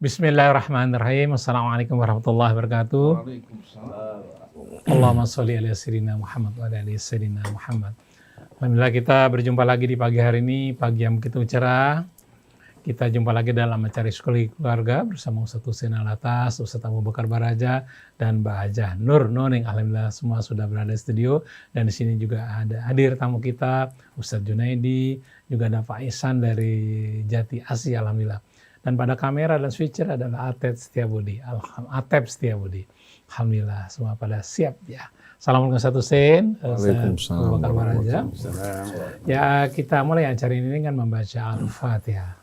Bismillahirrahmanirrahim. Assalamualaikum warahmatullahi wabarakatuh. Allahumma sholli ala sayyidina Muhammad wa ala ali sayyidina Muhammad. Alhamdulillah kita berjumpa lagi di pagi hari ini, pagi yang begitu cerah. Kita jumpa lagi dalam acara Psikologi Keluarga bersama Ustaz Husain Alatas, Ustaz Abu Bakar Baraja, dan Mbak Hajah Nur Noning. Alhamdulillah semua sudah berada di studio, dan di sini juga ada hadir tamu kita, Ustaz Junaidi, juga ada Pak Ihsan dari Jati Asih, Alhamdulillah. Dan pada kamera dan switcher adalah Atep Setiabudi. Alhamdulillah semua pada siap ya. Assalamualaikum Ustaz Husain, Ustaz Abu Bakar Baraja. Ya, kita mulai acara ini dengan membaca Al-Fatihah.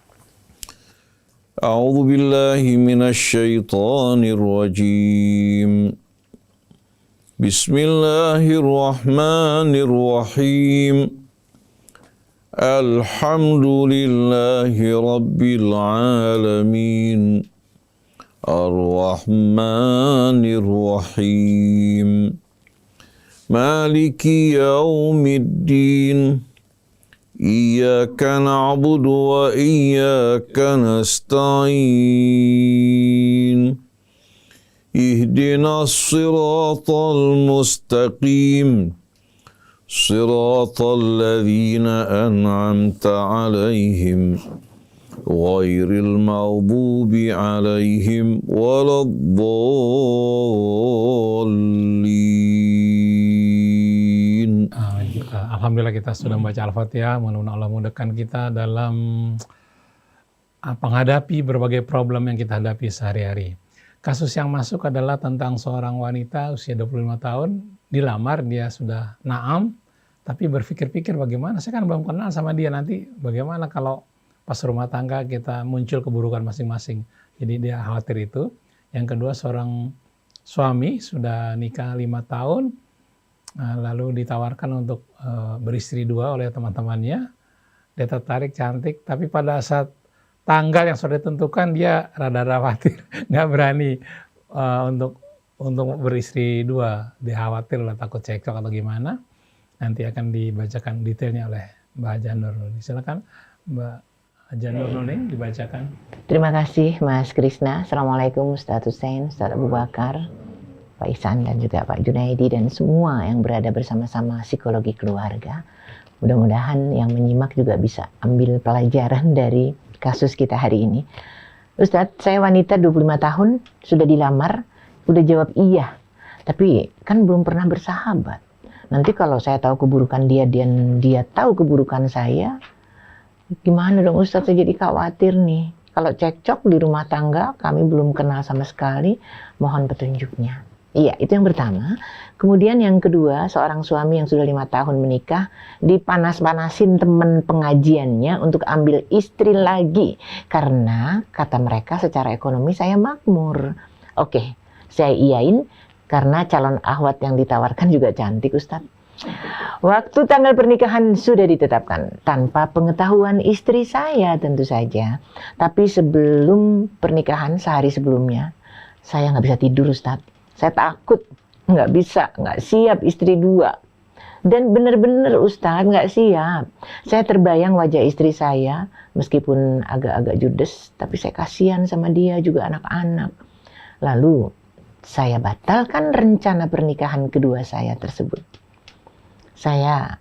أعوذ بالله من الشيطان الرجيم بسم الله الرحمن الرحيم الحمد لله رب العالمين الرحمن الرحيم مالك يوم الدين إياك نعبد وإياك نستعين اهدنا الصراط المستقيم صراط الذين أنعمت عليهم غير المغضوب عليهم ولا الضالين. Alhamdulillah kita sudah membaca Al-Fatihah. Mudah-mudahan Allah mudahkan kita dalam menghadapi berbagai problem yang kita hadapi sehari-hari. Kasus yang masuk adalah tentang seorang wanita usia 25 tahun, dilamar, dia sudah naam, tapi berpikir-pikir bagaimana, saya kan belum kenal sama dia, nanti bagaimana kalau pas rumah tangga kita muncul keburukan masing-masing. Jadi dia khawatir itu. Yang kedua, seorang suami sudah nikah 5 tahun, lalu ditawarkan untuk beristri 2 oleh teman-temannya. Dia tertarik, cantik, tapi pada saat tanggal yang sudah ditentukan dia rada-rada khawatir, nggak berani untuk beristri 2. Dia khawatir lah, takut cekcok atau gimana. Nanti akan dibacakan detailnya oleh Mbak Hajah Nur Nuning. Silakan Mbak Hajah Nur Nuning dibacakan. Terima kasih Mas Krisna. Assalamualaikum Ustaz Husain, Ustaz Abu Bakar, Pak Ihsan, dan juga Pak Junaidi, dan semua yang berada bersama-sama Psikologi Keluarga. Mudah-mudahan yang menyimak juga bisa ambil pelajaran dari kasus kita hari ini. Ustadz, saya wanita 25 tahun, sudah dilamar, udah jawab iya. Tapi kan belum pernah bersahabat. Nanti kalau saya tahu keburukan dia dan dia tahu keburukan saya, gimana dong Ustadz? Saya jadi khawatir nih. Kalau cekcok di rumah tangga, kami belum kenal sama sekali, mohon petunjuknya. Iya, itu yang pertama. Kemudian yang kedua, seorang suami yang sudah 5 tahun menikah, dipanas-panasin teman pengajiannya untuk ambil istri lagi. Karena kata mereka secara ekonomi saya makmur. Oke, saya iyain karena calon ahwat yang ditawarkan juga cantik Ustadz. Waktu tanggal pernikahan sudah ditetapkan tanpa pengetahuan istri saya tentu saja. Tapi sebelum pernikahan, sehari sebelumnya, saya nggak bisa tidur Ustadz. Saya takut, nggak bisa, nggak siap istri 2. Dan benar-benar Ustadz nggak siap. Saya terbayang wajah istri saya, meskipun agak-agak judes, tapi saya kasihan sama dia, juga anak-anak. Lalu saya batalkan rencana pernikahan kedua saya tersebut. Saya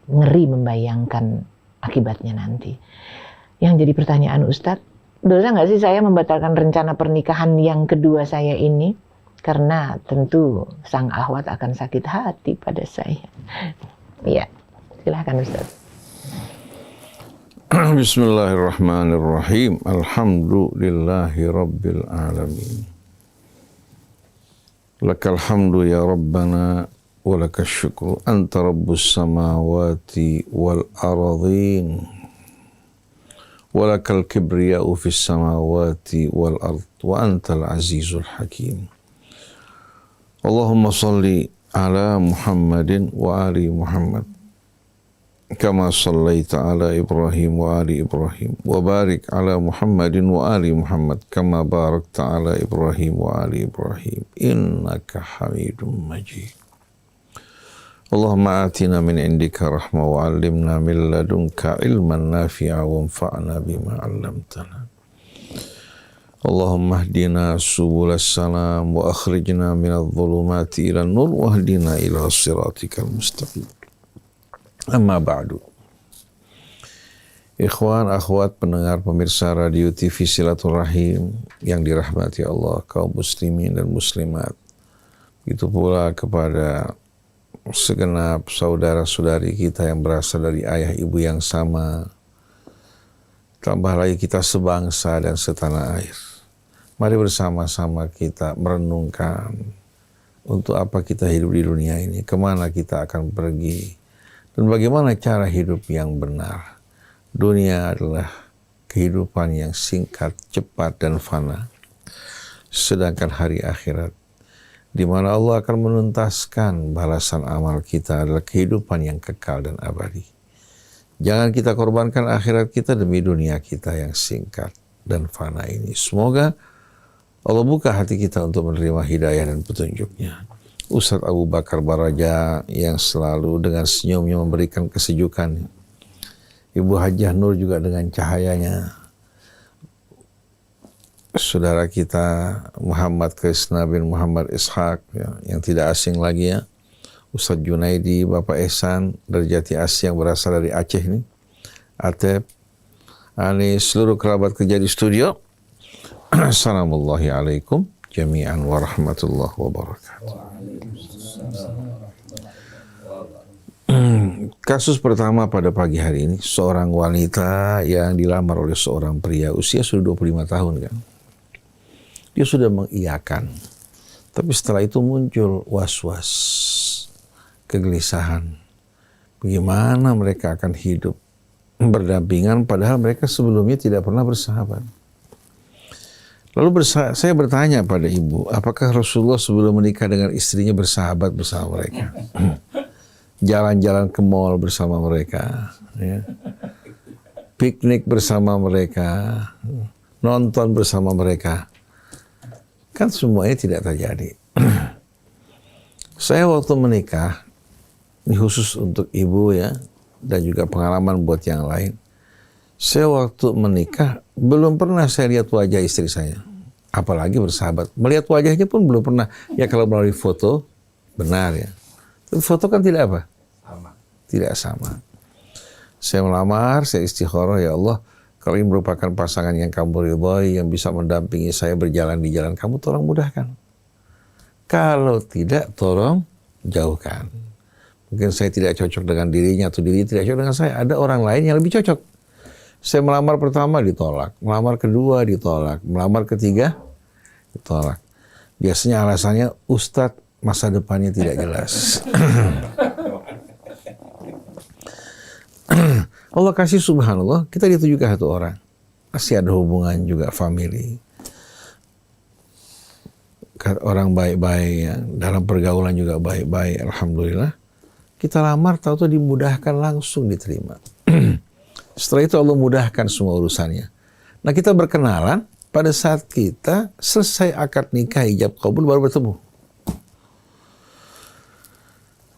ngeri membayangkan akibatnya nanti. Yang jadi pertanyaan Ustadz, dosa nggak sih saya membatalkan rencana pernikahan yang kedua saya ini? Karena tentu sang ahwat akan sakit hati pada saya. Iya, silakan Ustaz. Bismillahirrahmanirrahim. Alhamdulillahi rabbil alamin. Lakal hamdu ya Rabbana wa lakal syukru anta rabbus samawati wal aradhin. Wa lakal kibriya'u fis samawati wal ard wa antal azizul hakim. Allahumma salli ala Muhammadin wa ali Muhammad kama sallaita ala Ibrahim wa ali Ibrahim wa barik ala Muhammadin wa ali Muhammad kama barakta ala Ibrahim wa ali Ibrahim innaka Hamidum Majid. Allahumma atina min indika rahmah wa 'allimna min ladunka ilman nafi'a wa anfa'na bima 'allamtana. Allahumma hdina subulas salam wa akhrijna minadh dhulumati ila nur wa hdina ila siratikal mustaqim. Amma ba'du. Ikhwan, akhwat, pendengar, pemirsa radio TV Silaturahim yang dirahmati Allah, kaum muslimin dan muslimat. Itu pula kepada segenap saudara-saudari kita yang berasal dari ayah ibu yang sama. Tambah lagi kita sebangsa dan setanah air. Mari bersama-sama kita merenungkan untuk apa kita hidup di dunia ini, kemana kita akan pergi, dan bagaimana cara hidup yang benar. Dunia adalah kehidupan yang singkat, cepat, dan fana. Sedangkan hari akhirat, di mana Allah akan menuntaskan balasan amal kita, adalah kehidupan yang kekal dan abadi. Jangan kita korbankan akhirat kita demi dunia kita yang singkat dan fana ini. Semoga Allah buka hati kita untuk menerima hidayah dan petunjuknya. Ustadz Abu Bakar Baraja yang selalu dengan senyumnya memberikan kesejukan. Ibu Hajah Nur juga dengan cahayanya. Saudara kita Muhammad Krisna bin Muhammad Ishaq ya, yang tidak asing lagi ya. Ustadz Junaidi, Bapak Ehsan dari Jati Asih yang berasal dari Aceh ini. Atep, Ani, seluruh kerabat kerja di studio. Assalamualaikum jami'an warahmatullahi wabarakatuh. Kasus pertama pada pagi hari ini, seorang wanita yang dilamar oleh seorang pria usia sudah 25 tahun kan. Dia sudah mengiyakan. Tapi setelah itu muncul was-was, kegelisahan. Bagaimana mereka akan hidup berdampingan padahal mereka sebelumnya tidak pernah bersahabat. Lalu saya bertanya pada ibu, apakah Rasulullah sebelum menikah dengan istrinya bersahabat bersama mereka? Jalan-jalan ke mall bersama mereka, ya. Piknik bersama mereka, nonton bersama mereka. Kan semuanya tidak terjadi. Saya waktu menikah, ini khusus untuk ibu ya, dan juga pengalaman buat yang lain. Saya waktu menikah belum pernah saya lihat wajah istri saya, apalagi bersahabat. Melihat wajahnya pun belum pernah. Ya kalau melalui foto, benar ya. Tapi foto kan tidak apa? Sama. Tidak sama. Saya melamar, saya istikharah, ya Allah, kalau ini merupakan pasangan yang kamu ridhoi, yang bisa mendampingi saya berjalan di jalan kamu, tolong mudahkan. Kalau tidak, tolong jauhkan. Mungkin saya tidak cocok dengan dirinya atau dirinya tidak cocok dengan saya. Ada orang lain yang lebih cocok. Saya melamar pertama ditolak, melamar kedua ditolak, melamar ketiga ditolak. Biasanya alasannya Ustadz masa depannya tidak jelas. Allah kasih subhanallah, kita ditujukan satu orang. Masih ada hubungan juga family. Orang baik-baik ya, dalam pergaulan juga baik-baik, alhamdulillah. Kita lamar tahu-tahu dimudahkan langsung diterima. Setelah itu Allah mudahkan semua urusannya. Nah kita berkenalan, pada saat kita selesai akad nikah ijab qabul baru bertemu.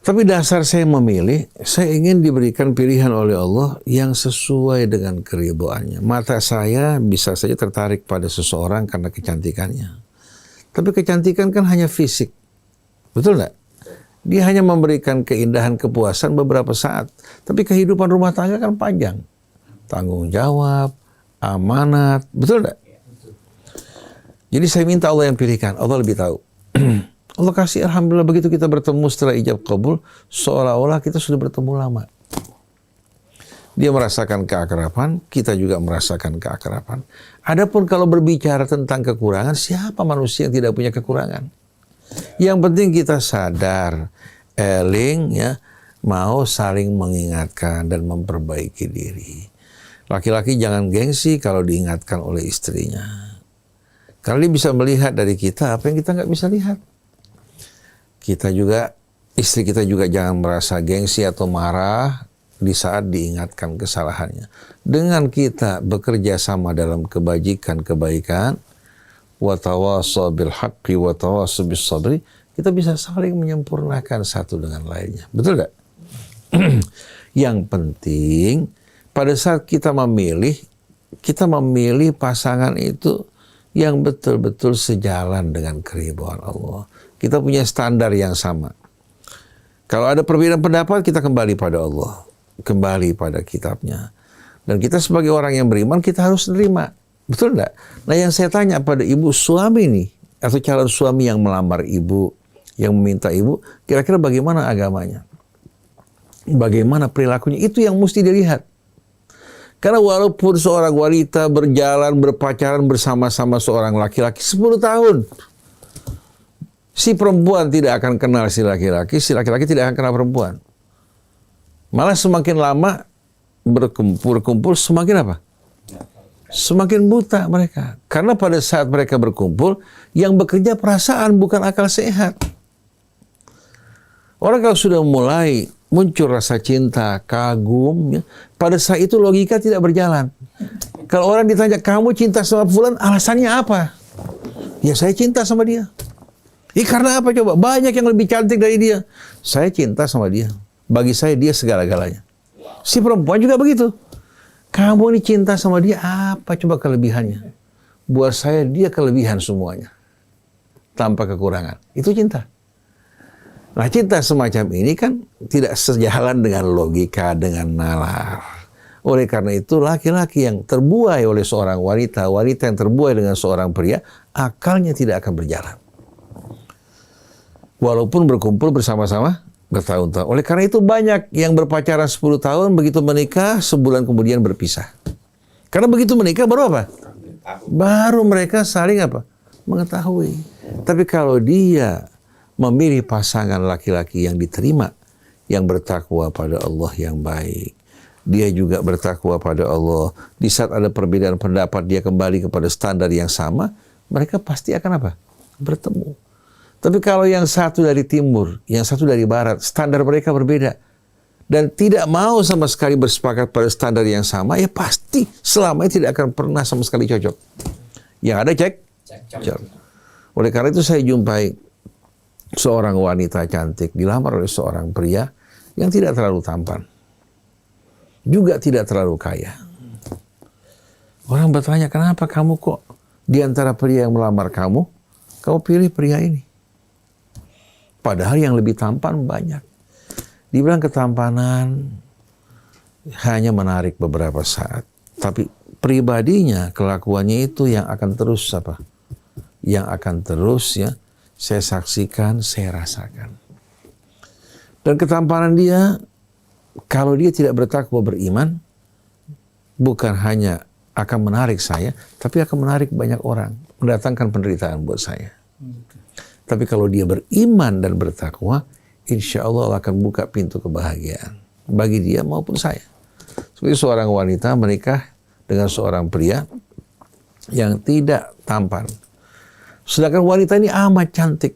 Tapi dasar saya memilih, saya ingin diberikan pilihan oleh Allah yang sesuai dengan keridhoannya. Mata saya bisa saja tertarik pada seseorang karena kecantikannya. Tapi kecantikan kan hanya fisik. Betul nggak? Dia hanya memberikan keindahan kepuasan beberapa saat. Tapi kehidupan rumah tangga kan panjang. Tanggung jawab, amanat, betul tidak? Jadi saya minta Allah yang pilihkan, Allah lebih tahu. Allah kasih alhamdulillah begitu kita bertemu setelah ijab qabul, seolah-olah kita sudah bertemu lama. Dia merasakan keakraban, kita juga merasakan keakraban. Adapun kalau berbicara tentang kekurangan, siapa manusia yang tidak punya kekurangan? Yang penting kita sadar, eling ya, mau saling mengingatkan dan memperbaiki diri. Laki-laki jangan gengsi kalau diingatkan oleh istrinya. Karena dia bisa melihat dari kita apa yang kita nggak bisa lihat. Kita juga, istri kita juga jangan merasa gengsi atau marah di saat diingatkan kesalahannya. Dengan kita bekerja sama dalam kebajikan-kebaikan, wa tawassaw bil haqqi wa tawassaw bis sabri, kita bisa saling menyempurnakan satu dengan lainnya. Betul tidak? Yang penting pada saat kita memilih pasangan itu yang betul-betul sejalan dengan keridhaan Allah. Kita punya standar yang sama. Kalau ada perbedaan pendapat, kita kembali pada Allah, kembali pada kitabnya. Dan kita sebagai orang yang beriman, kita harus nerima. Betul enggak? Nah, yang saya tanya pada ibu suami nih, atau calon suami yang melamar ibu, yang meminta ibu, kira-kira bagaimana agamanya? Bagaimana perilakunya? Itu yang mesti dilihat. Karena walaupun seorang wanita berjalan, berpacaran bersama-sama seorang laki-laki 10 tahun, si perempuan tidak akan kenal si laki-laki tidak akan kenal perempuan. Malah semakin lama berkumpul semakin apa? Semakin buta mereka. Karena pada saat mereka berkumpul, yang bekerja perasaan bukan akal sehat. Orang kalau sudah mulai muncul rasa cinta, kagum, ya, pada saat itu logika tidak berjalan. Kalau orang ditanya, kamu cinta sama fulan, alasannya apa? Ya saya cinta sama dia. Karena apa coba? Banyak yang lebih cantik dari dia. Saya cinta sama dia. Bagi saya dia segala-galanya. Si perempuan juga begitu. Kamu ini cinta sama dia, apa coba kelebihannya? Buat saya dia kelebihan semuanya. Tanpa kekurangan. Itu cinta. Nah, cinta semacam ini kan tidak sejalan dengan logika, dengan nalar. Oleh karena itu, laki-laki yang terbuai oleh seorang wanita, wanita yang terbuai dengan seorang pria, akalnya tidak akan berjalan. Walaupun berkumpul bersama-sama bertahun-tahun. Oleh karena itu, banyak yang berpacaran 10 tahun, begitu menikah, sebulan kemudian berpisah. Karena begitu menikah, baru apa? Baru mereka saling apa? Mengetahui. Tapi kalau dia memilih pasangan laki-laki yang diterima, yang bertakwa pada Allah yang baik. Dia juga bertakwa pada Allah. Di saat ada perbedaan pendapat, dia kembali kepada standar yang sama, mereka pasti akan apa? Bertemu. Tapi kalau yang satu dari timur, yang satu dari barat, standar mereka berbeda. Dan tidak mau sama sekali bersepakat pada standar yang sama, ya pasti selamanya tidak akan pernah sama sekali cocok. Yang ada cek. Oleh karena itu saya jumpai seorang wanita cantik dilamar oleh seorang pria yang tidak terlalu tampan, juga tidak terlalu kaya. Orang bertanya, kenapa kamu kok di antara pria yang melamar kamu pilih pria ini? Padahal yang lebih tampan banyak. Dibilang ketampanan hanya menarik beberapa saat, tapi pribadinya, kelakuannya itu yang akan terus apa? Yang akan terus ya. Saya saksikan, saya rasakan. Dan ketampanan dia, kalau dia tidak bertakwa beriman, bukan hanya akan menarik saya, tapi akan menarik banyak orang, mendatangkan penderitaan buat saya. Tapi kalau dia beriman dan bertakwa, insya Allah akan buka pintu kebahagiaan bagi dia maupun saya. Seperti seorang wanita menikah dengan seorang pria yang tidak tampan. Sedangkan wanita ini amat cantik.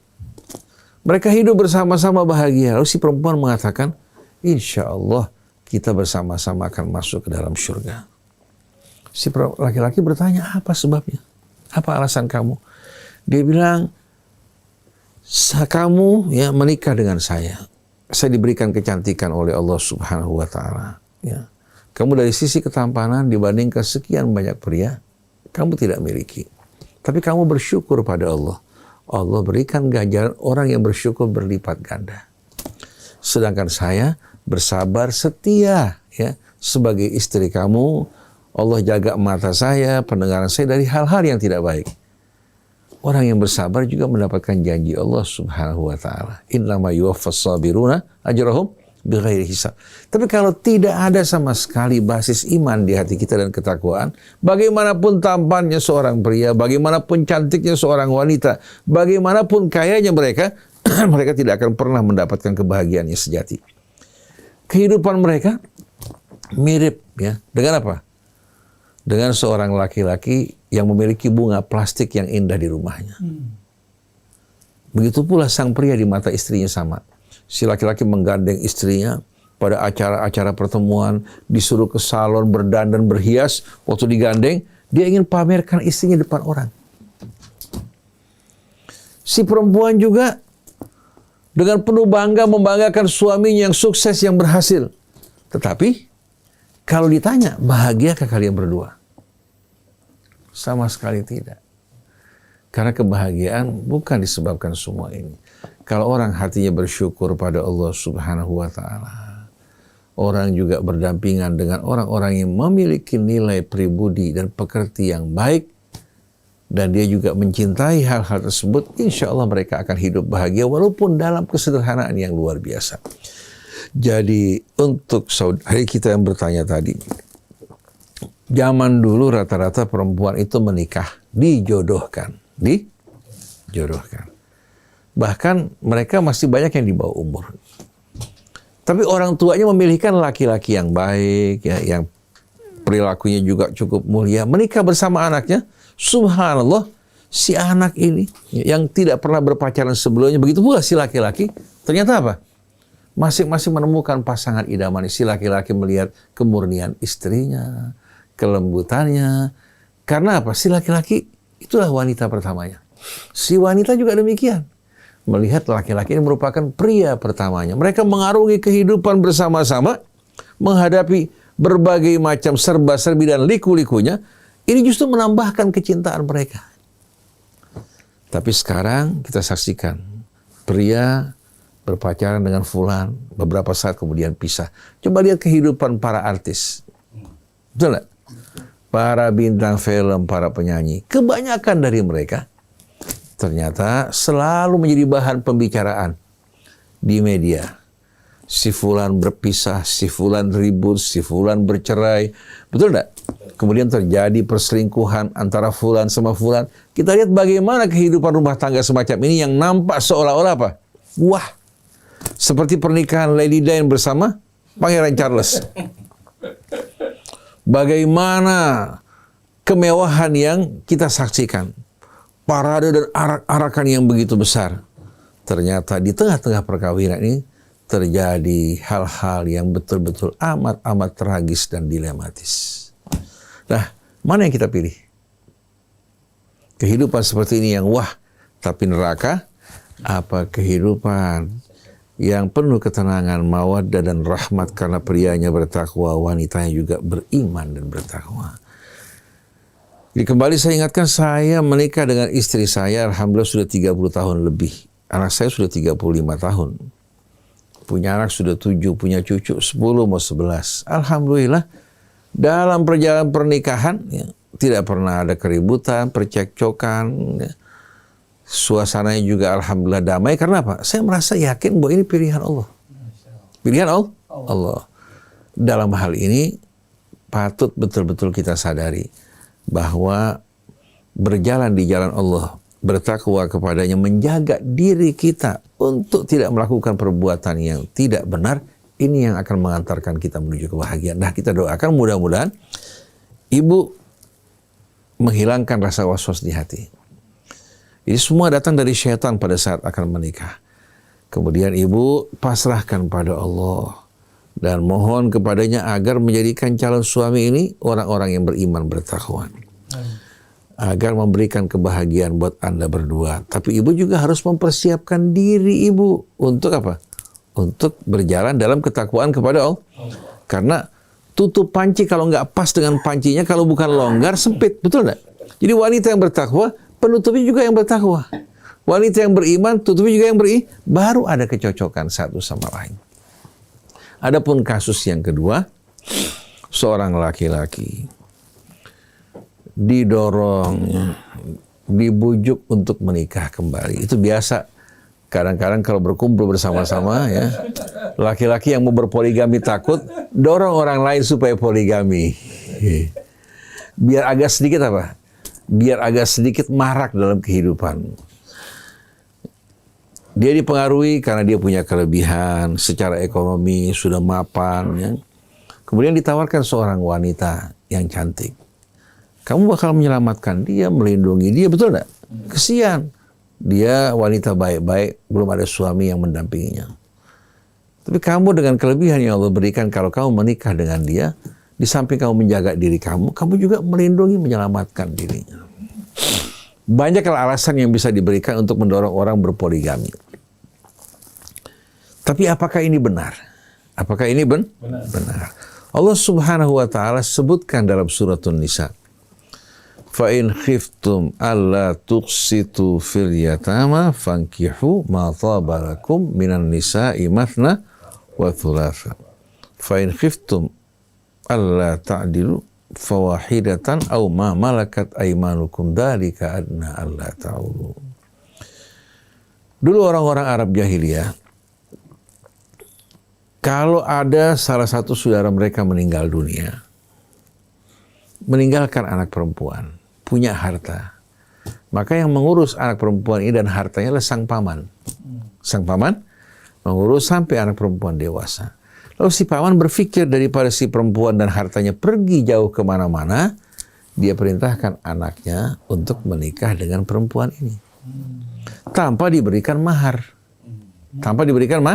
Mereka hidup bersama-sama bahagia. Lalu si perempuan mengatakan, insya Allah kita bersama-sama akan masuk ke dalam surga. Si laki-laki bertanya, apa sebabnya? Apa alasan kamu? Dia bilang, kamu ya menikah dengan saya. Saya diberikan kecantikan oleh Allah Subhanahu wa Ta'ala. Ya. Kamu dari sisi ketampanan dibandingkan sekian banyak pria, kamu tidak miliki. Tapi kamu bersyukur pada Allah. Allah berikan ganjaran orang yang bersyukur berlipat ganda. Sedangkan saya bersabar setia ya sebagai istri kamu. Allah jaga mata saya, pendengaran saya dari hal-hal yang tidak baik. Orang yang bersabar juga mendapatkan janji Allah Subhanahu wa Ta'ala. Innama yuwaffas sabiruna ajrahum bighairi hisab. Tapi kalau tidak ada sama sekali basis iman di hati kita dan ketakwaan, bagaimanapun tampannya seorang pria, bagaimanapun cantiknya seorang wanita, bagaimanapun kayanya mereka, mereka tidak akan pernah mendapatkan kebahagiaan yang sejati. Kehidupan mereka mirip ya dengan apa? Dengan seorang laki-laki yang memiliki bunga plastik yang indah di rumahnya. Begitu pula sang pria di mata istrinya sama. Si laki-laki menggandeng istrinya pada acara-acara pertemuan, disuruh ke salon berdandan berhias. Waktu digandeng, dia ingin pamerkan istrinya depan orang. Si perempuan juga dengan penuh bangga membanggakan suaminya yang sukses, yang berhasil. Tetapi kalau ditanya, bahagiakah kalian berdua? Sama sekali tidak. Karena kebahagiaan bukan disebabkan semua ini. Kalau orang hatinya bersyukur pada Allah Subhanahu wa Ta'ala, orang juga berdampingan dengan orang-orang yang memiliki nilai pribudi dan pekerti yang baik, dan dia juga mencintai hal-hal tersebut, insya Allah mereka akan hidup bahagia walaupun dalam kesederhanaan yang luar biasa. Jadi untuk saudari kita yang bertanya tadi, zaman dulu rata-rata perempuan itu menikah, dijodohkan. Bahkan mereka masih banyak yang di bawah umur. Tapi orang tuanya memilihkan laki-laki yang baik, ya, yang perilakunya juga cukup mulia, menikah bersama anaknya. Subhanallah, si anak ini yang tidak pernah berpacaran sebelumnya, begitu pula si laki-laki, ternyata apa? Masing-masing menemukan pasangan idaman. Si laki-laki melihat kemurnian istrinya, kelembutannya. Karena apa? Si laki-laki itulah wanita pertamanya. Si wanita juga demikian. Melihat laki-laki ini merupakan pria pertamanya. Mereka mengarungi kehidupan bersama-sama, menghadapi berbagai macam serba-serbi dan liku-likunya. Ini justru menambahkan kecintaan mereka. Tapi sekarang kita saksikan, pria berpacaran dengan fulan, beberapa saat kemudian pisah. Coba lihat kehidupan para artis. Betul nggak? Para bintang film, para penyanyi. Kebanyakan dari mereka ternyata selalu menjadi bahan pembicaraan di media. Si fulan berpisah, si fulan ribut, si fulan bercerai. Betul nggak? Kemudian terjadi perselingkuhan antara fulan sama fulan. Kita lihat bagaimana kehidupan rumah tangga semacam ini yang nampak seolah-olah apa? Wah, seperti pernikahan Lady Diana bersama Pangeran Charles. Bagaimana kemewahan yang kita saksikan. Parade dan arak-arakan yang begitu besar. Ternyata di tengah-tengah perkawinan ini terjadi hal-hal yang betul-betul amat-amat tragis dan dilematis. Nah, mana yang kita pilih? Kehidupan seperti ini yang wah, tapi neraka? Apa kehidupan yang penuh ketenangan, mawaddah dan rahmat karena prianya bertakwa, wanitanya juga beriman dan bertakwa. Jadi kembali saya ingatkan, saya menikah dengan istri saya, alhamdulillah sudah 30 tahun lebih. Anak saya sudah 35 tahun. Punya anak sudah 7, punya cucu 10 mau 11. Alhamdulillah, dalam perjalanan pernikahan ya, tidak pernah ada keributan, percekcokan. Ya. Suasananya juga alhamdulillah damai. Karena apa? Saya merasa yakin bahwa ini pilihan Allah. Pilihan Allah. Dalam hal ini patut betul-betul kita sadari bahwa berjalan di jalan Allah, bertakwa kepadanya, menjaga diri kita untuk tidak melakukan perbuatan yang tidak benar, ini yang akan mengantarkan kita menuju kebahagiaan. Nah, kita doakan mudah-mudahan ibu menghilangkan rasa was-was di hati. Ini semua datang dari syaitan pada saat akan menikah. Kemudian ibu pasrahkan pada Allah dan mohon kepadanya agar menjadikan calon suami ini orang-orang yang beriman bertakwa. Agar memberikan kebahagiaan buat Anda berdua. Tapi ibu juga harus mempersiapkan diri ibu untuk apa? Untuk berjalan dalam ketakwaan kepada Allah. Karena tutup panci kalau nggak pas dengan pancinya, kalau bukan longgar, sempit. Betul nggak? Jadi wanita yang bertakwa, penutupnya juga yang bertakwa. Wanita yang beriman, tutupnya juga yang beriman. Baru ada kecocokan satu sama lain. Adapun kasus yang kedua, seorang laki-laki didorong, dibujuk untuk menikah kembali. Itu biasa. Kadang-kadang kalau berkumpul bersama-sama ya, laki-laki yang mau berpoligami takut, dorong orang lain supaya poligami. Biar agak sedikit apa? Biar agak sedikit marak dalam kehidupan. Dia dipengaruhi karena dia punya kelebihan secara ekonomi, sudah mapan. Ya. Kemudian ditawarkan seorang wanita yang cantik. Kamu bakal menyelamatkan dia, melindungi dia, betul enggak? Kesian. Dia wanita baik-baik, belum ada suami yang mendampinginya. Tapi kamu dengan kelebihan yang Allah berikan, kalau kamu menikah dengan dia, di samping kamu menjaga diri kamu juga melindungi, menyelamatkan dirinya. Banyak alasan yang bisa diberikan untuk mendorong orang berpoligami. Tapi apakah ini benar? Apakah ini benar? Allah Subhanahu wa Ta'ala sebutkan dalam suratun Nisa. Fa in khiftum alla tuqsitu fil yatama fankihu ma thaba lakum minan nisa'i mathna wa thulatha. Fa in khiftum alla ta'dilu fawahidatan aw ma malakat aymanukum dzalika adna alla ta'ulu. Dulu orang-orang Arab jahiliyah, kalau ada salah satu saudara mereka meninggal dunia, meninggalkan anak perempuan, punya harta, maka yang mengurus anak perempuan ini dan hartanya adalah sang paman. Sang paman mengurus sampai anak perempuan dewasa. Lalu si paman berpikir daripada si perempuan dan hartanya pergi jauh kemana-mana, dia perintahkan anaknya untuk menikah dengan perempuan ini. Tanpa diberikan mahar. Tanpa diberikan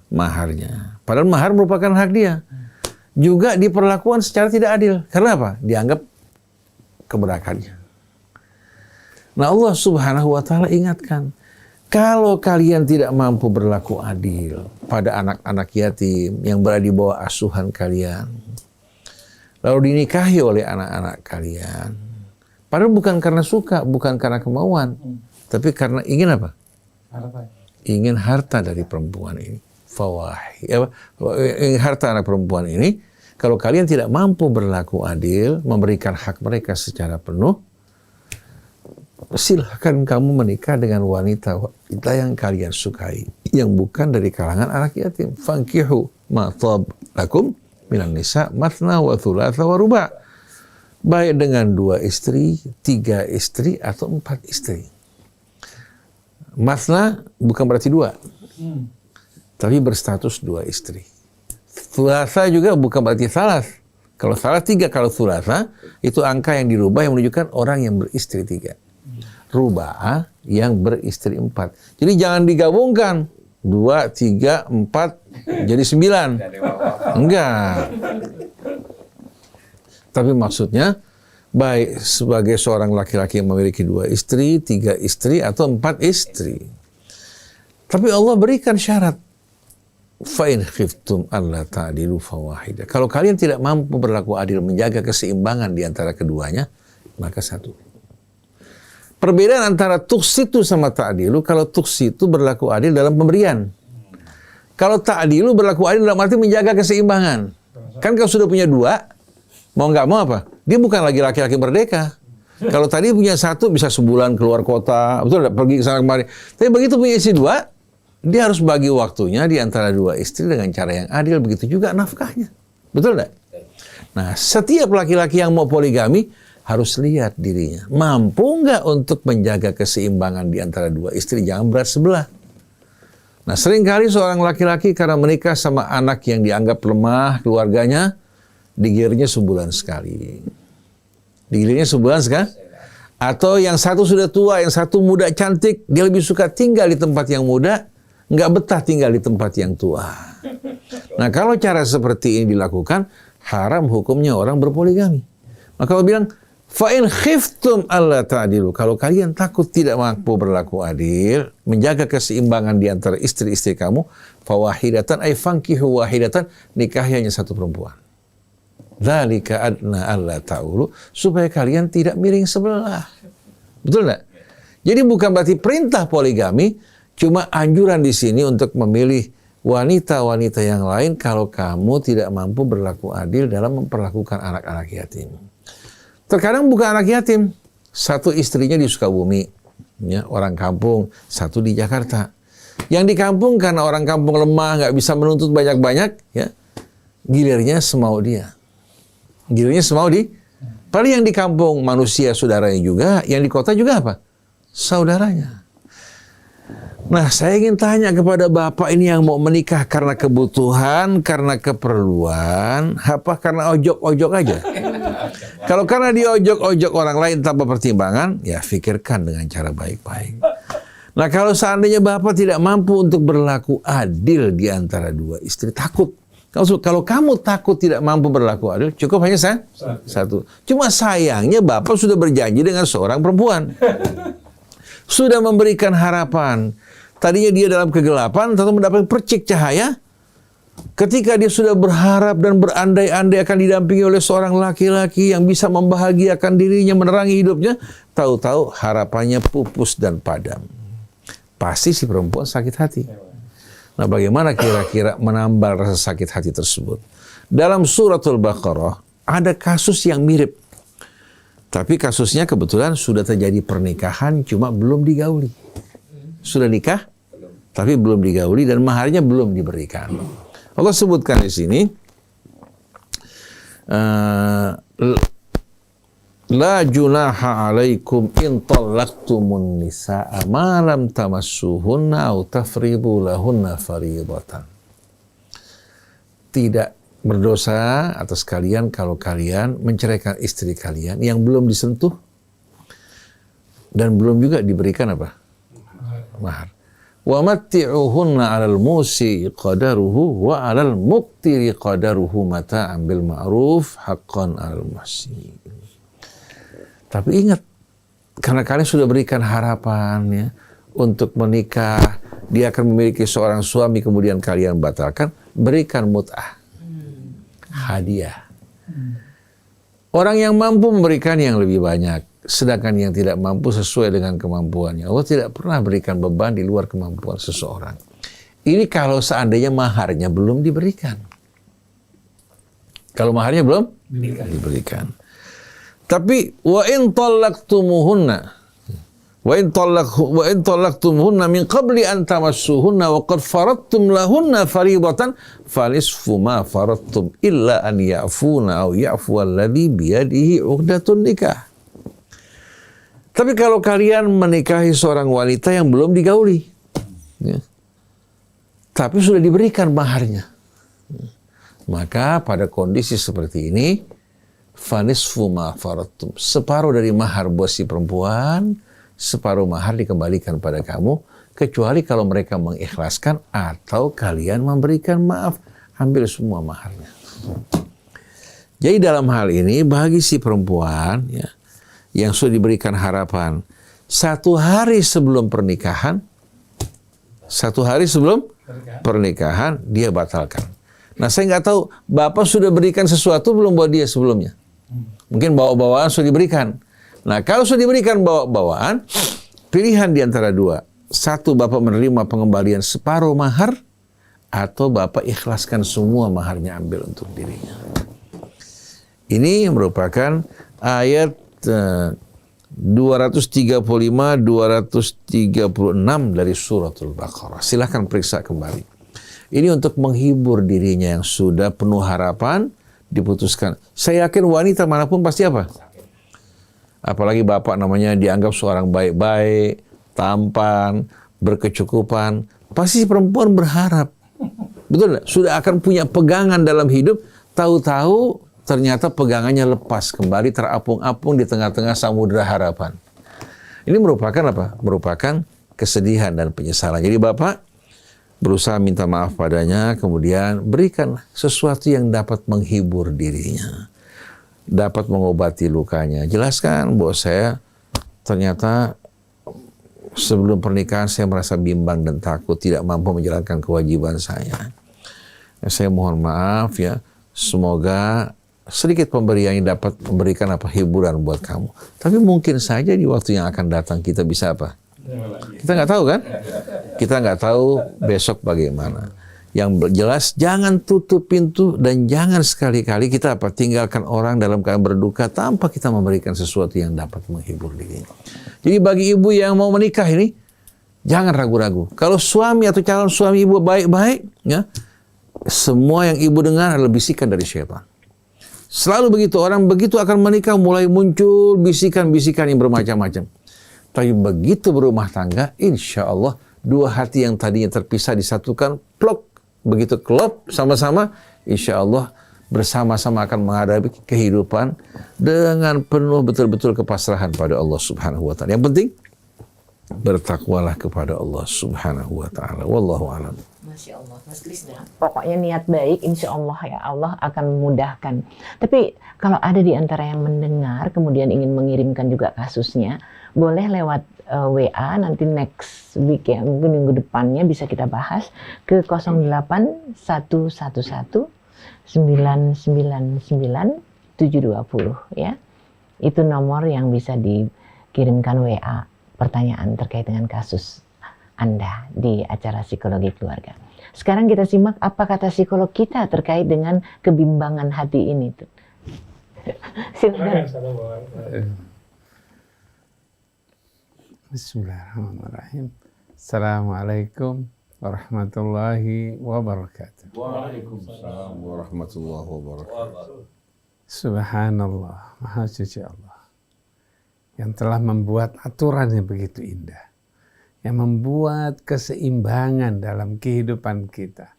maharnya. Padahal mahar merupakan hak dia. Juga diperlakukan secara tidak adil. Karena apa? Dianggap keberakahannya. Nah, Allah Subhanahu wa Ta'ala ingatkan, kalau kalian tidak mampu berlaku adil pada anak-anak yatim yang berada di bawah asuhan kalian, lalu dinikahi oleh anak-anak kalian, padahal bukan karena suka, bukan karena kemauan, tapi karena ingin apa? Ingin harta dari perempuan ini. Ingin harta anak perempuan ini. Kalau kalian tidak mampu berlaku adil, memberikan hak mereka secara penuh, silahkan kamu menikah dengan wanita yang kalian sukai, yang bukan dari kalangan anak yatim. Fankihu ma thab lakum minan nisa mathna wa thulatha wa ruba'. Baik dengan 2 istri, 3 istri, atau 4 istri. Mathna bukan berarti 2, tapi berstatus 2 istri. Thulatha juga bukan berarti salas. Kalau salas 3, kalau thulatha itu angka yang dirubah yang menunjukkan orang yang beristri 3. Ruba'ah yang beristri 4. Jadi jangan digabungkan 2, 3, 4 jadi 9. Enggak. Tapi maksudnya baik sebagai seorang laki-laki yang memiliki 2 istri, 3 istri, atau 4 istri. Tapi Allah berikan syarat. Fa in khiftum alla ta'dilu fawahidah. Kalau kalian tidak mampu berlaku adil, menjaga keseimbangan di antara keduanya, maka 1. Perbedaan antara tuqsitu sama ta'dilu, kalau tuqsitu berlaku adil dalam pemberian. Kalau ta'dilu berlaku adil dalam arti menjaga keseimbangan. Kan kalau sudah punya 2, mau nggak mau apa? Dia bukan lagi laki-laki merdeka. Kalau tadi punya 1 bisa sebulan keluar kota, betul nggak? Pergi ke sana kemari. Tapi begitu punya istri 2, dia harus bagi waktunya di antara 2 istri dengan cara yang adil. Begitu juga nafkahnya. Betul nggak? Nah, setiap laki-laki yang mau poligami harus lihat dirinya. Mampu nggak untuk menjaga keseimbangan di antara 2 istri? Jangan berat sebelah. Nah, seringkali seorang laki-laki karena menikah sama anak yang dianggap lemah keluarganya, digilirnya sebulan sekali. Digilirnya sebulan sekali. Atau yang satu sudah tua, yang satu muda cantik, dia lebih suka tinggal di tempat yang muda, nggak betah tinggal di tempat yang tua. Nah, kalau cara seperti ini dilakukan, haram hukumnya orang berpoligami. Maka Allah bilang, fa in khiftum alla ta'dilu. Kalau kalian takut tidak mampu berlaku adil, menjaga keseimbangan di antara istri-istri kamu, fawahidatan ay fankihu wahidatan, nikahi hanya 1 perempuan. Dzalika adna alla ta'ulu, supaya kalian tidak miring sebelah. Betul enggak? Jadi bukan berarti perintah poligami, cuma anjuran di sini untuk memilih wanita-wanita yang lain kalau kamu tidak mampu berlaku adil dalam memperlakukan anak-anak yatim. Terkadang bukan anak yatim, 1 istrinya di Sukabumi, ya, orang kampung, 1 di Jakarta. Yang di kampung karena orang kampung lemah, nggak bisa menuntut banyak-banyak, ya, gilirnya semau dia. Gilirnya semau di. Padahal yang di kampung manusia saudaranya juga, yang di kota juga apa? Saudaranya. Nah, saya ingin tanya kepada Bapak ini yang mau menikah karena kebutuhan, karena keperluan, apa karena ojok-ojok aja? Kalau karena diojok-ojok orang lain tanpa pertimbangan, ya pikirkan dengan cara baik-baik. Nah, kalau seandainya Bapak tidak mampu untuk berlaku adil di antara 2 istri, takut. Kalau kamu takut tidak mampu berlaku adil, cukup hanya 1. Cuma sayangnya Bapak sudah berjanji dengan seorang perempuan. Sudah memberikan harapan. Tadinya dia dalam kegelapan, tentu mendapat percik cahaya. ketika dia sudah berharap dan berandai-andai akan didampingi oleh seorang laki-laki yang bisa membahagiakan dirinya, menerangi hidupnya, tahu-tahu harapannya pupus dan padam. Pasti si perempuan sakit hati. Nah, bagaimana kira-kira menambal rasa sakit hati tersebut? Dalam suratul Baqarah ada kasus yang mirip. Tapi kasusnya kebetulan sudah terjadi pernikahan, cuma belum digauli. Sudah nikah, tapi belum digauli dan maharnya belum diberikan. Allah sebutkan di sini, la junaha alaikum in talaqtumun nisaa ma lam tamassuhunna aw tafridu lahunna fariidatan. Tidak berdosa atas kalian kalau kalian menceraikan istri kalian yang belum disentuh dan belum juga diberikan apa? Mahar. Wa matti'uhunna 'alal musi qadaruhu wa 'alal muqtiri qadaruhu mata'an bil ma'ruf haqqan 'alal muhsinin. Tapi ingat, karena kalian sudah berikan harapan ya, untuk menikah, dia akan memiliki seorang suami, kemudian kalian batalkan, berikan mut'ah, hadiah. Orang yang mampu memberikan yang lebih banyak, sedangkan yang tidak mampu sesuai dengan kemampuannya. Allah tidak pernah berikan beban di luar kemampuan seseorang. Ini kalau seandainya maharnya belum diberikan. Kalau maharnya belum diberikan. Tapi wa in talaqtumuhunna min qabli an tamassuhunna wa qad faradtum lahunna fariidatan fanisfu ma faradtum illa an ya'funa aw ya'fu alladhi biyadihi 'uqdatun nikah. Tapi kalau kalian menikahi seorang wanita yang belum digauli, ya, tapi sudah diberikan maharnya, maka pada kondisi seperti ini fanisfu ma faradtum, separuh dari mahar buat si perempuan, separuh mahar dikembalikan pada kamu, kecuali kalau mereka mengikhlaskan atau kalian memberikan maaf, ambil semua maharnya. Jadi dalam hal ini bagi si perempuan ya, yang sudah diberikan harapan 1 hari sebelum pernikahan, 1 hari sebelum pernikahan dia batalkan. Nah, saya nggak tahu Bapak sudah berikan sesuatu belum buat dia sebelumnya. Mungkin bawa-bawaan sudah diberikan. Nah, kalau sudah diberikan bawa-bawaan, pilihan di antara dua. 1, Bapak menerima pengembalian separuh mahar, atau Bapak ikhlaskan semua maharnya, ambil untuk dirinya. Ini merupakan ayat 235-236 dari suratul Baqarah. Silahkan periksa kembali. Ini untuk menghibur dirinya yang sudah penuh harapan, diputuskan. Saya yakin wanita manapun pasti apa? Apalagi bapak namanya dianggap seorang baik-baik, tampan, berkecukupan. Pasti perempuan berharap. Betul nggak? Sudah akan punya pegangan dalam hidup, tahu-tahu ternyata pegangannya lepas kembali, terapung-apung di tengah-tengah samudera harapan. Ini merupakan apa? Merupakan kesedihan dan penyesalan. Jadi bapak berusaha minta maaf padanya, kemudian berikan sesuatu yang dapat menghibur dirinya, dapat mengobati lukanya. Jelaskan bahwa saya ternyata sebelum pernikahan saya merasa bimbang dan takut, tidak mampu menjalankan kewajiban saya. Saya mohon maaf ya, semoga sedikit pemberian yang dapat memberikan apa hiburan buat kamu. Tapi mungkin saja di waktu yang akan datang kita bisa apa? Kita nggak tahu kan? Kita nggak tahu besok bagaimana. Yang jelas jangan tutup pintu dan jangan sekali-kali kita apa tinggalkan orang dalam keadaan berduka tanpa kita memberikan sesuatu yang dapat menghibur diri. Jadi bagi ibu yang mau menikah ini jangan ragu-ragu. Kalau suami atau calon suami ibu baik-baik, ya semua yang ibu dengar adalah bisikan dari syaitan. Selalu begitu, orang begitu akan menikah mulai muncul bisikan-bisikan yang bermacam-macam. Tapi begitu berumah tangga, insya Allah dua hati yang tadinya terpisah disatukan, plok, begitu klop sama-sama, insya Allah bersama-sama akan menghadapi kehidupan dengan penuh betul-betul kepasrahan pada Allah Subhanahu wa Ta'ala. Yang penting bertakwalah kepada Allah Subhanahu wa Ta'ala. Wallahu a'lam. Masya Allah, Mas Krisna. Pokoknya niat baik, insya Allah ya Allah akan memudahkan. Tapi kalau ada di antara yang mendengar kemudian ingin mengirimkan juga kasusnya, boleh lewat WA, nanti next week ya, mungkin minggu depannya bisa kita bahas ke 08111 999 720 ya. Itu nomor yang bisa dikirimkan WA pertanyaan terkait dengan kasus Anda di acara Psikologi Keluarga. Sekarang kita simak apa kata psikolog kita terkait dengan kebimbangan hati ini. Silakan. Bismillahirrahmanirrahim. Assalamualaikum warahmatullahi wabarakatuh. Waalaikumsalam warahmatullahi wabarakatuh. Subhanallah, Maha Suci Allah yang telah membuat aturan yang begitu indah, yang membuat keseimbangan dalam kehidupan kita,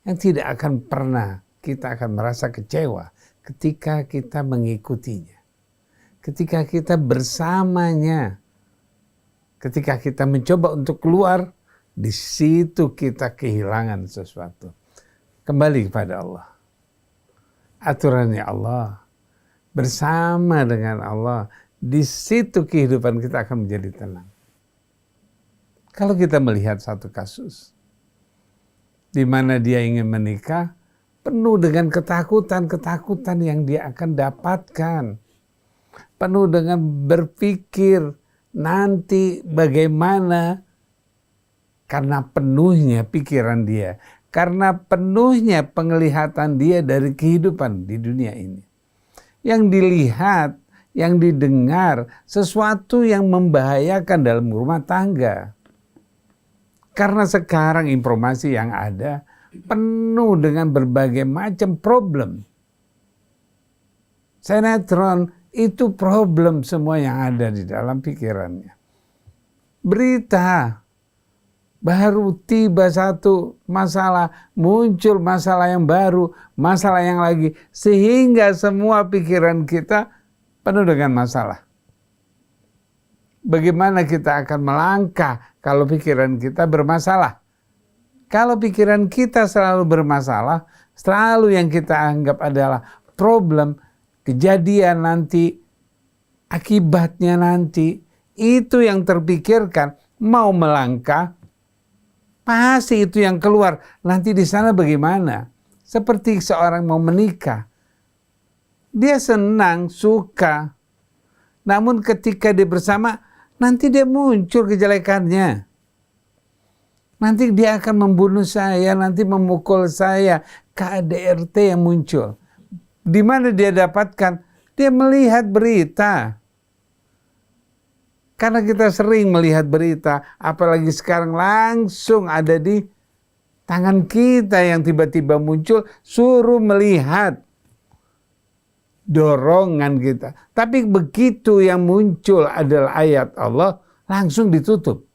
yang tidak akan pernah kita akan merasa kecewa ketika kita mengikutinya, ketika kita bersamanya, ketika kita mencoba untuk keluar, di situ kita kehilangan sesuatu. Kembali kepada Allah. Aturannya Allah, bersama dengan Allah, di situ kehidupan kita akan menjadi tenang. Kalau kita melihat satu kasus, di mana dia ingin menikah, penuh dengan ketakutan yang dia akan dapatkan. Penuh dengan berpikir nanti bagaimana, karena penuhnya pikiran dia, karena penuhnya penglihatan dia dari kehidupan di dunia ini. Yang dilihat, yang didengar, sesuatu yang membahayakan dalam rumah tangga. Karena sekarang informasi yang ada penuh dengan berbagai macam problem. Sinetron itu problem semua yang ada di dalam pikirannya. Berita, baru tiba satu masalah, muncul masalah yang baru, masalah yang lagi, sehingga semua pikiran kita penuh dengan masalah. Bagaimana kita akan melangkah kalau pikiran kita bermasalah? Kalau pikiran kita selalu bermasalah, selalu yang kita anggap adalah problem, kejadian nanti, akibatnya nanti, itu yang terpikirkan, mau melangkah, pasti itu yang keluar. Nanti di sana bagaimana? Seperti seorang mau menikah. Dia senang, suka. Namun ketika dia bersama, nanti dia muncul kejelekannya. Nanti dia akan membunuh saya, nanti memukul saya. KDRT yang muncul. Di mana dia dapatkan? Dia melihat berita. Karena kita sering melihat berita, apalagi sekarang langsung ada di tangan kita yang tiba-tiba muncul, suruh melihat dorongan kita. Tapi begitu yang muncul adalah ayat Allah, langsung ditutup.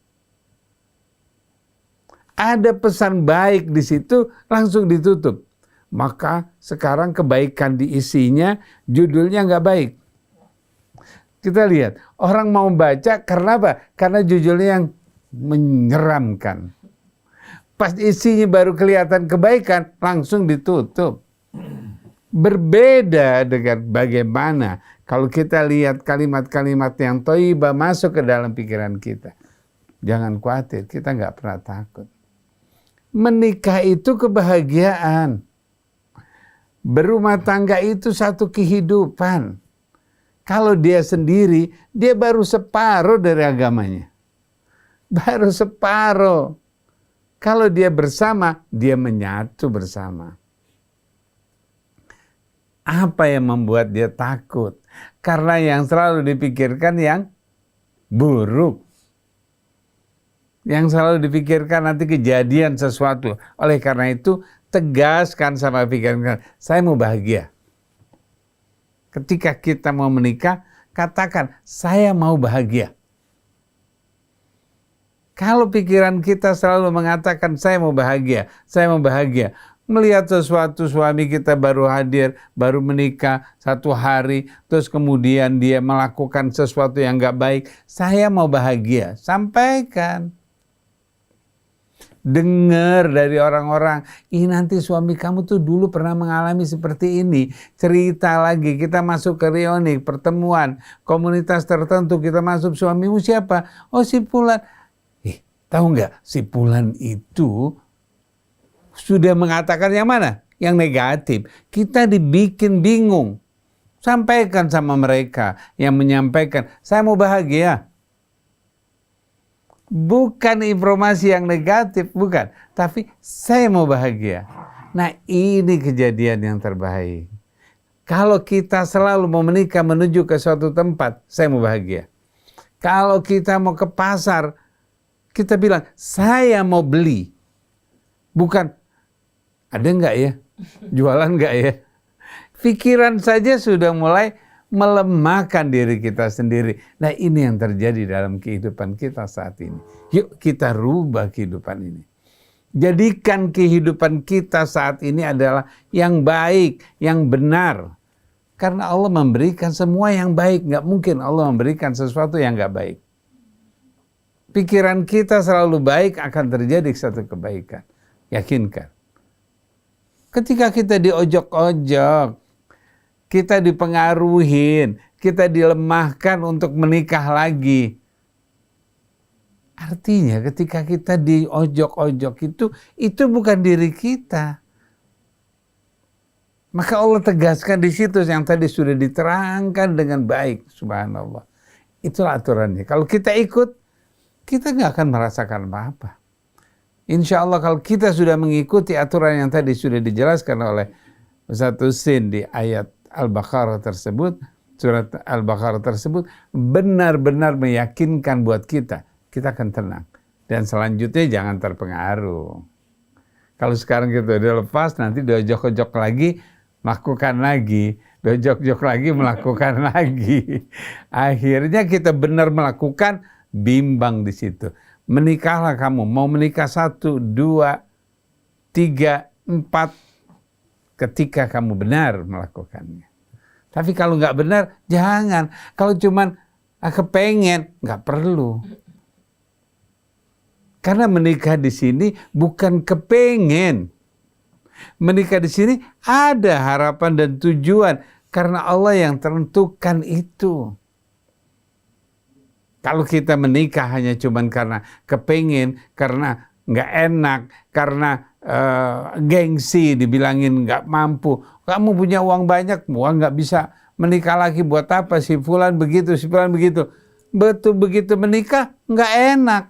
Ada pesan baik di situ, langsung ditutup. Maka sekarang kebaikan diisinya, judulnya nggak baik. Kita lihat, orang mau baca karena apa? Karena judulnya yang menyeramkan. Pas isinya baru kelihatan kebaikan, langsung ditutup. Berbeda dengan bagaimana kalau kita lihat kalimat-kalimat yang thayyibah masuk ke dalam pikiran kita. Jangan khawatir, kita nggak pernah takut. Menikah itu kebahagiaan. Berumah tangga itu satu kehidupan. Kalau dia sendiri, dia baru separuh dari agamanya. Baru separuh. Kalau dia bersama, dia menyatu bersama. Apa yang membuat dia takut? Karena yang selalu dipikirkan yang buruk. Yang selalu dipikirkan nanti kejadian sesuatu. Oleh karena itu, tegaskan sama pikiran, saya mau bahagia. Ketika kita mau menikah, katakan, saya mau bahagia. Kalau pikiran kita selalu mengatakan, saya mau bahagia, saya mau bahagia. Melihat sesuatu suami kita baru hadir, baru menikah 1 hari, terus kemudian dia melakukan sesuatu yang gak baik, saya mau bahagia. Sampaikan. dengar dari orang-orang, nanti suami kamu tuh dulu pernah mengalami seperti ini, cerita lagi, kita masuk ke reuni, pertemuan, komunitas tertentu, kita masuk, suamimu siapa? Oh si Fulan. Tahu nggak, si Fulan itu sudah mengatakan yang mana? Yang negatif. Kita dibikin bingung. Sampaikan sama mereka yang menyampaikan, saya mau bahagia. Bukan informasi yang negatif, bukan. Tapi saya mau bahagia. Nah ini kejadian yang terbaik. Kalau kita selalu mau menikah menuju ke suatu tempat, saya mau bahagia. Kalau kita mau ke pasar, kita bilang, saya mau beli. Bukan, ada nggak ya? Jualan nggak ya? Pikiran saja sudah mulai melemahkan diri kita sendiri. Nah ini yang terjadi dalam kehidupan kita saat ini. Yuk kita rubah kehidupan ini. Jadikan kehidupan kita saat ini adalah yang baik, yang benar. Karena Allah memberikan semua yang baik. Nggak mungkin Allah memberikan sesuatu yang nggak baik. Pikiran kita selalu baik, akan terjadi satu kebaikan. Yakinkan. Ketika kita diojok-ojok, kita dipengaruhin, kita dilemahkan untuk menikah lagi. Artinya ketika kita diojok-ojok itu bukan diri kita. Maka Allah tegaskan di situ yang tadi sudah diterangkan dengan baik. Subhanallah. Itulah aturannya. Kalau kita ikut, kita nggak akan merasakan apa-apa. Insya Allah kalau kita sudah mengikuti aturan yang tadi sudah dijelaskan oleh Ustaz Husin di ayat Al-Baqarah tersebut, surat Al-Baqarah tersebut, benar-benar meyakinkan buat kita akan tenang. Dan selanjutnya jangan terpengaruh. Kalau sekarang kita udah lepas, nanti diojok-ojok lagi, melakukan lagi. Diojok-ojok lagi, melakukan lagi. Akhirnya kita benar melakukan, bimbang di situ. Menikahlah kamu, mau menikah 1, 2, 3, 4, ketika kamu benar melakukannya. Tapi kalau nggak benar, jangan. Kalau cuman kepengen, nggak perlu. Karena menikah di sini bukan kepengen. Menikah di sini ada harapan dan tujuan. Karena Allah yang tentukan itu. Kalau kita menikah hanya cuman karena kepengen, karena nggak enak, karena gengsi, dibilangin nggak mampu, kamu punya uang banyak, uang nggak bisa menikah lagi, buat apa? Si Fulan begitu, si Fulan begitu. Betul begitu menikah nggak enak.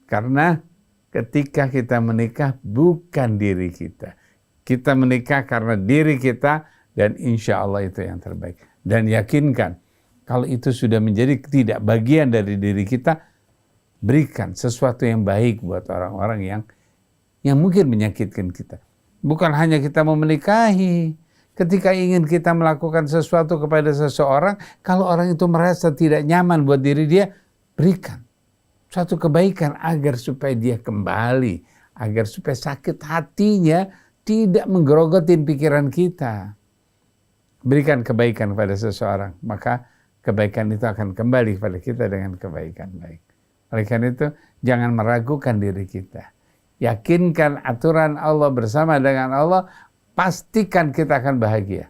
Karena ketika kita menikah bukan diri kita. Kita menikah karena diri kita, dan insya Allah itu yang terbaik. Dan yakinkan, kalau itu sudah menjadi tidak bagian dari diri kita, berikan sesuatu yang baik buat orang-orang yang mungkin menyakitkan kita. Bukan hanya kita mau menikahi. Ketika ingin kita melakukan sesuatu kepada seseorang, kalau orang itu merasa tidak nyaman buat diri dia, berikan suatu kebaikan agar supaya dia kembali, agar supaya sakit hatinya tidak menggerogotin pikiran kita. Berikan kebaikan pada seseorang, maka kebaikan itu akan kembali kepada kita dengan kebaikan baik. Oleh karena itu, jangan meragukan diri kita. Yakinkan aturan Allah bersama dengan Allah, pastikan kita akan bahagia.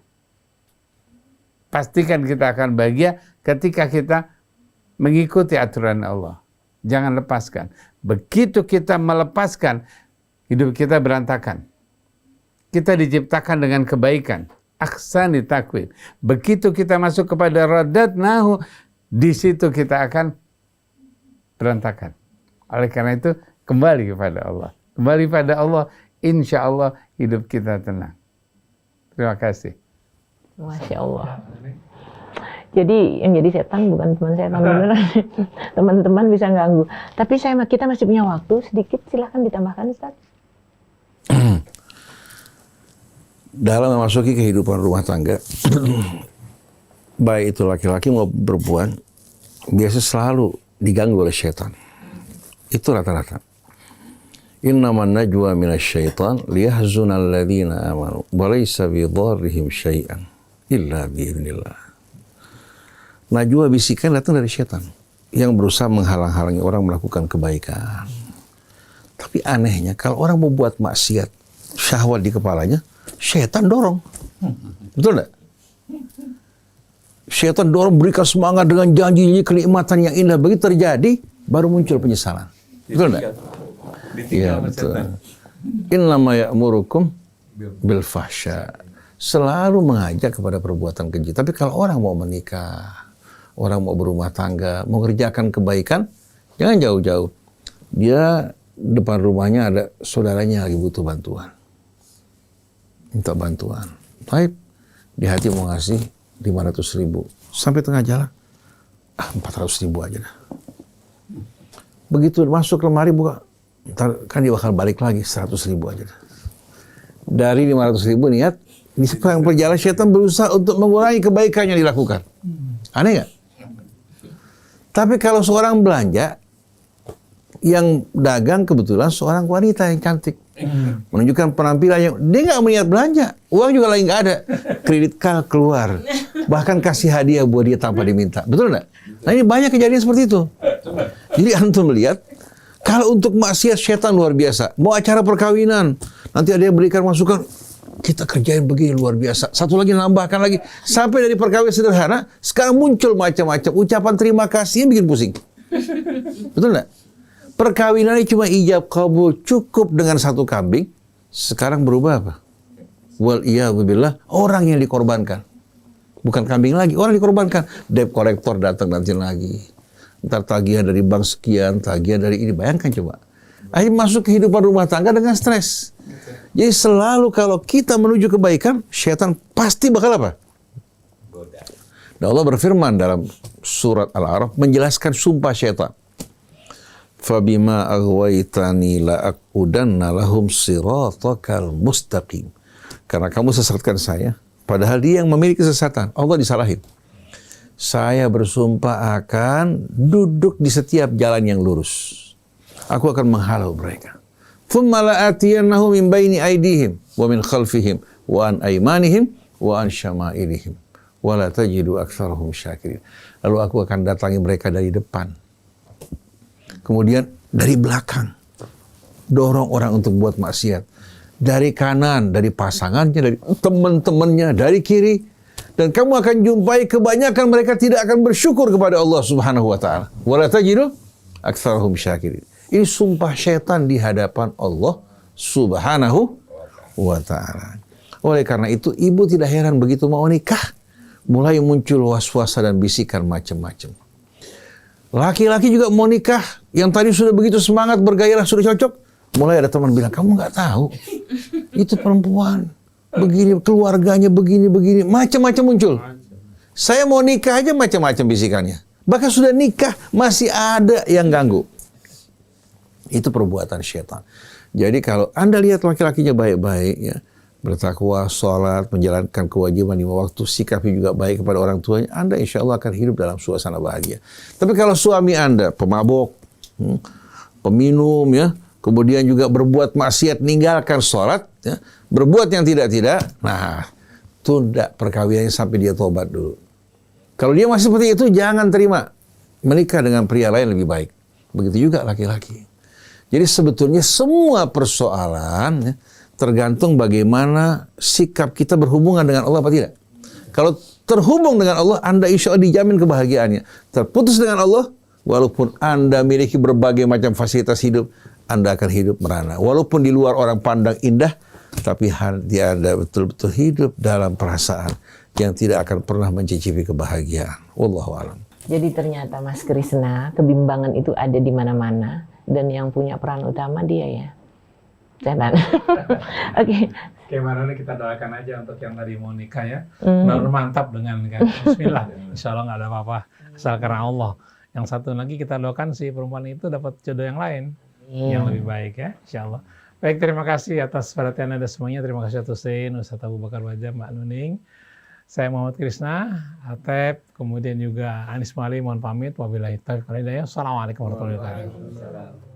Pastikan kita akan bahagia ketika kita mengikuti aturan Allah. Jangan lepaskan. Begitu kita melepaskan, hidup kita berantakan. Kita diciptakan dengan kebaikan. Ahsani takwim. Begitu kita masuk kepada radatnahu, di situ kita akan berantakan. Oleh karena itu, kembali kepada Allah. Kembali pada Allah, insya Allah hidup kita tenang. Terima kasih. Masya Allah. Jadi yang jadi setan bukan teman setan beneran. Teman-teman bisa ganggu. Tapi kita masih punya waktu sedikit, silahkan ditambahkan Ustaz. Dalam memasuki kehidupan rumah tangga, baik itu laki-laki maupun perempuan, biasa selalu diganggu oleh syaitan. Itu rata-rata. Innaman najwa minasyaitan liyahzuna alladhina amanu wa laysa bidharrihim syai'an illa biidznillah. Najwa, bisikan, datang dari syaitan yang berusaha menghalang-halangi orang melakukan kebaikan. Tapi anehnya kalau orang mau buat maksiat, syahwat di kepalanya, syaitan dorong. Betul enggak? Syaitan dorong, berikan semangat dengan janji kenikmatan yang indah. Begitu terjadi, baru muncul penyesalan. Betul enggak? Iya, betul. Innama ya'murukum bil fahsya. Selalu mengajak kepada perbuatan keji. Tapi kalau orang mau menikah, orang mau berumah tangga, mau kerjakan kebaikan, jangan jauh-jauh. Dia depan rumahnya ada saudaranya lagi butuh bantuan. Minta bantuan. Baik, di hati mau ngasih 500.000. Sampai tengah jalan, 400.000 aja dah. Begitu masuk lemari buka, ntar kan dia bakal balik lagi 100.000 aja dah. Dari 500.000 niat, di sepanjang perjalanan syaitan berusaha untuk mengurangi kebaikan yang dilakukan. Aneh nggak? Tapi kalau seorang belanja, yang dagang kebetulan seorang wanita yang cantik, menunjukkan penampilan yang dia nggak meniat belanja, uang juga lagi nggak ada, kredit card keluar, bahkan kasih hadiah buat dia tanpa diminta, betul nggak? Nah ini banyak kejadian seperti itu. Jadi antum melihat, kalau untuk maksiat syaitan luar biasa, mau acara perkawinan, nanti ada yang berikan masukan, kita kerjain begini luar biasa, satu lagi nambahkan lagi, sampai dari perkawinan sederhana, sekarang muncul macam-macam ucapan terima kasih yang bikin pusing, betul nggak? Perkawinan ini cuma ijab kabul, cukup dengan satu kambing. Sekarang berubah apa? Wal iyadzubillah, orang yang dikorbankan. Bukan kambing lagi, orang dikorbankan. Debt collector datang nanti lagi. Ntar tagihan dari bank sekian, tagihan dari ini. Bayangkan coba. Akhirnya masuk kehidupan rumah tangga dengan stres. Jadi selalu kalau kita menuju kebaikan, syaitan pasti bakal apa? Dan Allah berfirman dalam surat Al-A'raf menjelaskan sumpah syaitan. Fabima aghwaytani la'aqudanna lahum siratakal mustaqim. Karena kamu sesatkan saya, padahal dia yang memiliki kesesatan. Allah disalahin. Saya bersumpah akan duduk di setiap jalan yang lurus. Aku akan menghalau mereka. Thumma la'atiyannahum min baini aydihim wa min khalfihim wa an aymanihim wa an syama'ilihim wa la tajidu aktsarahum syakirin. Lalu aku akan datangi mereka dari depan. Kemudian dari belakang, dorong orang untuk buat maksiat. Dari kanan, dari pasangannya, dari teman-temannya, dari kiri. Dan kamu akan jumpai kebanyakan mereka tidak akan bersyukur kepada Allah Subhanahu wa Ta'ala. Wala tajidu aktsarahum syakirin. Ini sumpah syaitan di hadapan Allah Subhanahu wa Ta'ala. Oleh karena itu, ibu tidak heran begitu mau nikah, mulai muncul was-wasa dan bisikan macam-macam. Laki-laki juga mau nikah, yang tadi sudah begitu semangat, bergairah, sudah cocok. Mulai ada teman bilang, kamu nggak tahu, itu perempuan, begini, keluarganya begini, macam-macam muncul. Saya mau nikah aja macam-macam bisikannya. Bahkan sudah nikah, masih ada yang ganggu. Itu perbuatan syaitan. Jadi kalau Anda lihat laki-lakinya baik-baik, ya, bertakwa, sholat, menjalankan kewajiban 5 waktu, sikapnya juga baik kepada orang tuanya, Anda insya Allah akan hidup dalam suasana bahagia. Tapi kalau suami Anda pemabok, peminum, ya, kemudian juga berbuat maksiat, meninggalkan sholat, ya, berbuat yang tidak-tidak, nah, tunda perkawinannya sampai dia tobat dulu. Kalau dia masih seperti itu, jangan terima menikah dengan pria lain lebih baik. Begitu juga laki-laki. Jadi sebetulnya semua persoalan, ya, tergantung bagaimana sikap kita berhubungan dengan Allah apa tidak. Kalau terhubung dengan Allah, Anda insya Allah dijamin kebahagiaannya. Terputus dengan Allah, walaupun Anda miliki berbagai macam fasilitas hidup, Anda akan hidup merana. Walaupun di luar orang pandang indah, tapi hati Anda betul-betul hidup dalam perasaan yang tidak akan pernah mencicipi kebahagiaan. Wallahu a'lam. Jadi ternyata Mas Krisna, kebimbangan itu ada di mana-mana, dan yang punya peran utama dia ya. Setan. Oke. Gimana kita doakan aja untuk yang tadi mau nikah ya. Baru mantap dengan kan. Bismillah. Insya Allah nggak ada apa-apa. Asal karena Allah. Yang satu lagi kita doakan si perempuan itu dapat jodoh yang lain. Yang lebih baik ya. Insya Allah. Baik, terima kasih atas perhatian Anda semuanya. Terima kasih Ustaz Hussein, Ustaz Abu Bakar Wajah, Mbak Nuning. Saya Muhammad Krisna, Atep, kemudian juga Anis Mali, mohon pamit. Wabillahi taufiq wal hidayah. Assalamualaikum warahmatullahi wabarakatuh.